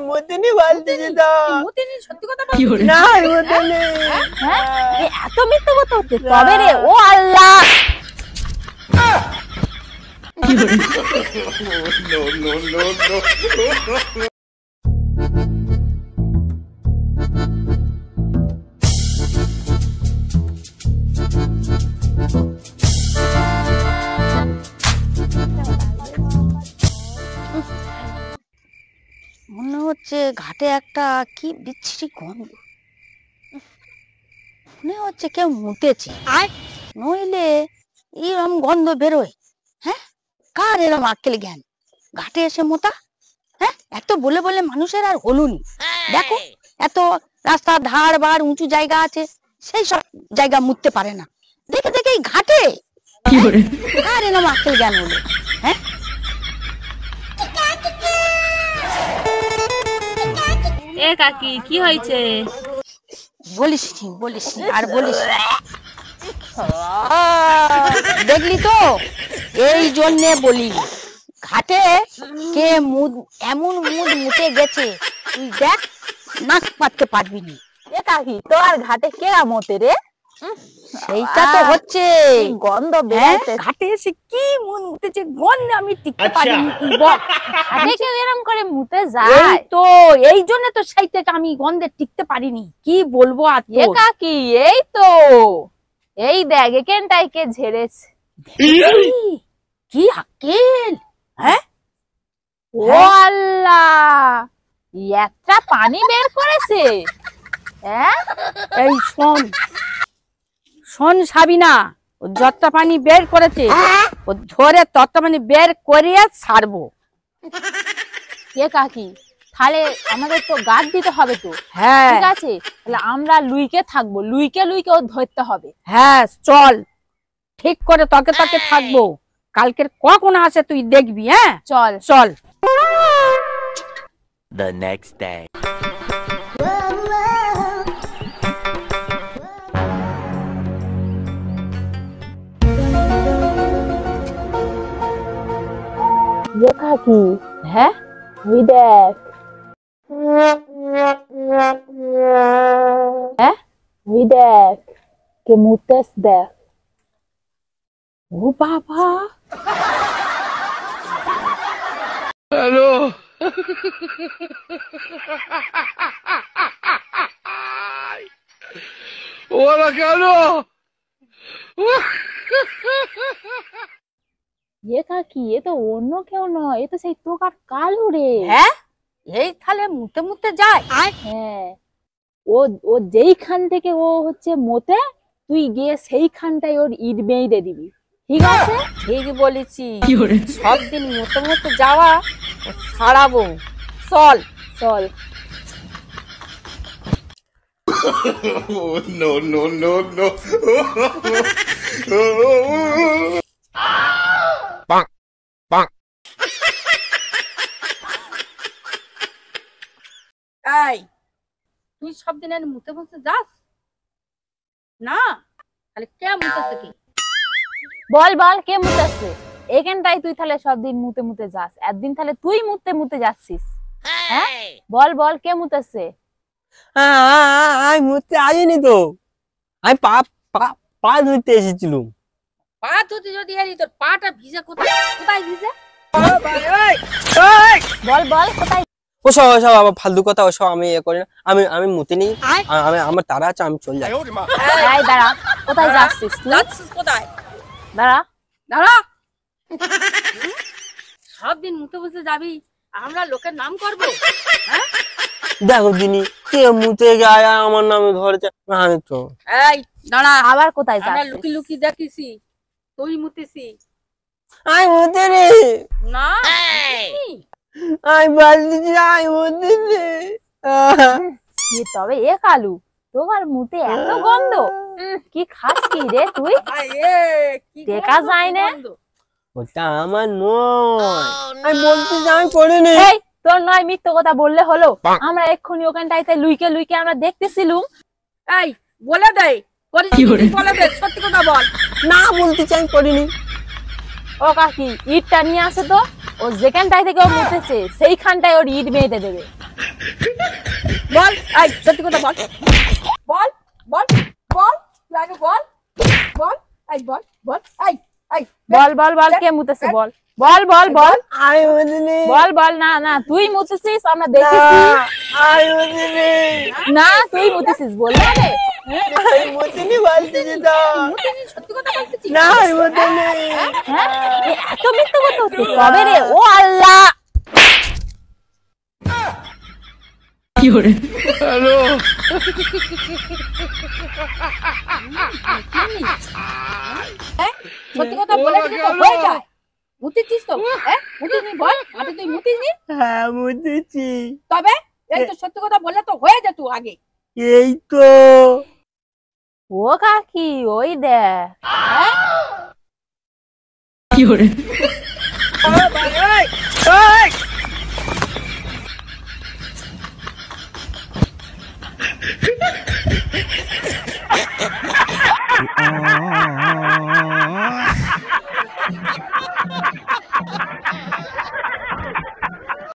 মতিনি বালতিতে দাও। মতিনি সত্যি কথা বল না মতিনি। হ্যাঁ এত মিথ্যা কথা হচ্ছে তবে রে ও আল্লাহ No, no, no, no. মনে হচ্ছে ঘাটে একটা কি বিচ্ছিরি গন্ধ, মনে হচ্ছে কেউ মুতেছে নইলে এরম গন্ধ বেরোয়। হ্যাঁ কার এরম আক্কেল জ্ঞান ঘাটে এসে মোতা? হ্যাঁ এত বলে বলে মানুষের আর হলুনি। দেখো এত রাস্তার ধার বার উঁচু জায়গা আছে, সেই সব জায়গা মুততে পারে না, দেখে দেখে এই ঘাটে কার এরম আক্কেল জ্ঞান হলো? হ্যাঁ এ কাকি কি হয়েছে? বলিস আর বলিস। দেখলি তো এই জন্যে বলি ঘাটে কে এমন মুদ মুতে গেছে তুই দেখ নাক পাততে পারবি না। এ কাকি তো আর ঘাটে কে আমতে রে? সেইটা তো হচ্ছে গন্ধ হ্যাঁ? বেরোতে ঘাটে এসে কি মন মুতেছে গন্ধ আমি টিকতে পারিনি। তুই বল ঘাটে কেউ এরম করে মুতে এই যায়? তো এই জন্য তো সেই থেকে আমি গন্ধে টিকতে পারিনি, কি বলবো আর এ তোর। কাকি এই তো এই দেখ এখানটায় কে ঝেড়েছে। কি আক্কেল! হ্যাঁ ও আল্লাহ একটা পানি বের করেছে। হ্যাঁ এই শোন সাবিনা, ও যতটা পানি বের করেছে ও ধরে ততটা পানি বের করিয়ে ছাড়বো। এ কাকি তাহলে আমাদের তো গার্ড দিতে হবে তো, হ্যাঁ ঠিক আছে? তাহলে আমরা লুইকে থাকবো, লুইকে ও ধরতে হবে। হ্যাঁ চল ঠিক করে তকে থাকবো, কালকের কখন আসে তুই দেখবি। হ্যাঁ চল চল। The next day. এ কাকি হ্যাঁ ওই দেখ হ্যাঁ ওই দেখ কে মুতেস দেখ। ও বাবা এ কাকি এ তো অন্য কেউ নয়, এ তো সেই তোকার কালু রে। হ্যাঁ এই তাহলে মুতে মুতে যায়। হ্যাঁ ও ও যেইখান থেকে ও হচ্ছে মতে তুই গিয়ে সেইখানটাই ওর ইট বেঁধে দিবি, ঠিক আছে? ঠিক বলেছি, সব দিন মুতে মুতে যাওয়া ও ছাড়াবো। চল চল Oh, no, no, no, no. Bonk, bonk. এই তুই সব দিন মুতে মুতে যাস না, তাহলে কে মুতেছে কি? বল বল কে মুতেছে? এখানটাই তুই তাহলে সব দিন মুতে মুতে যাস, একদিন তাহলে তুই মুতে মুতে যাচ্ছিস। হ্যাঁ বল বল কে মুতেছে? আমি মুততে আসিনি তো, আমি পা ধুতে এসেছিলাম। পা ধুতে যদি এলি তোর পাটা ভিজে কোথায় ভিজে? বল বল কোথায়? ওসব আবার ফালতু কথা, ওসব আমি করি না। আমি মুতিনি, আমার তারা আছে, আমি চলে যাই। এই দাঁড়া, কোথায় যাচ্ছিস তুই? যাচ্ছিস কোথায়? দাঁড়া দাঁড়া। সব দিন মুতে মুতে যাবি, আমরা লোকের নাম করবো? হ্যাঁ দেখো দিনি কে মুতে যায় আর আমার নামে ধরেছে। আমি তো এই দাঁড়া, আবার কোথায় আমরা যাচ্ছিস? লুকি লুকি দেখিছি তুই মুতেছি আমি মুতিনি, না। আমি বালতিছি, আমি মুতিনি। তবে এ কালু তোর মুতে এত গন্ধ, কি খাস কি রে তুই? দেখা যায় না। ওটা আমার নয়, আমি বলতেছি আমি করিনি। এই তোর নয়, মিথ্যে কথা বললে হলো? আমরা এক্ষুনি ওখানটাইতে লুইকে লুইকে আমরা দেখতেছিলুম। এই বলে দে, বলে দে সত্যি কথা বল। না বলতেছি আমি করিনি। ও কাকি ইটটা নিয়ে আসে তো, ও যেখানটায় থেকে ও মুতেছে সেইখানটায় ওর ইট মেয়েতে দেবে। বল, এই সত্যি কথা বল, বল বল বল, তুই আগে বল বল, এই বল বল, এই এই বল বল বল কে মুতেছে বল, বল বল বল, আমি মুতিনি, বল বল। না না তুই মুতেছিস, আমরা দেখেছি। আমি মুতিনি, না তুই মুতেছিস, বল না রে। আমি মুতিনি বলতেছি তো, সত্যি কথা বলতেছি। না আমি মুতিনি। হ্যাঁ এ এত মিথ্যে কথা হচ্ছে কবে রে? ও আল্লাহ, সত্যি কথা বলে দিলে তো হয়ে যায়। মুতেছিস তো, হ্যাঁ মুতিনি বল, মাঠে তুই মুতিনি, হ্যাঁ মুতেছি, তবে এই তো সত্যি কথা বললে তো হয়ে যেত আগে। এই তো। ও কাকি ওই দেখ। এই, এই,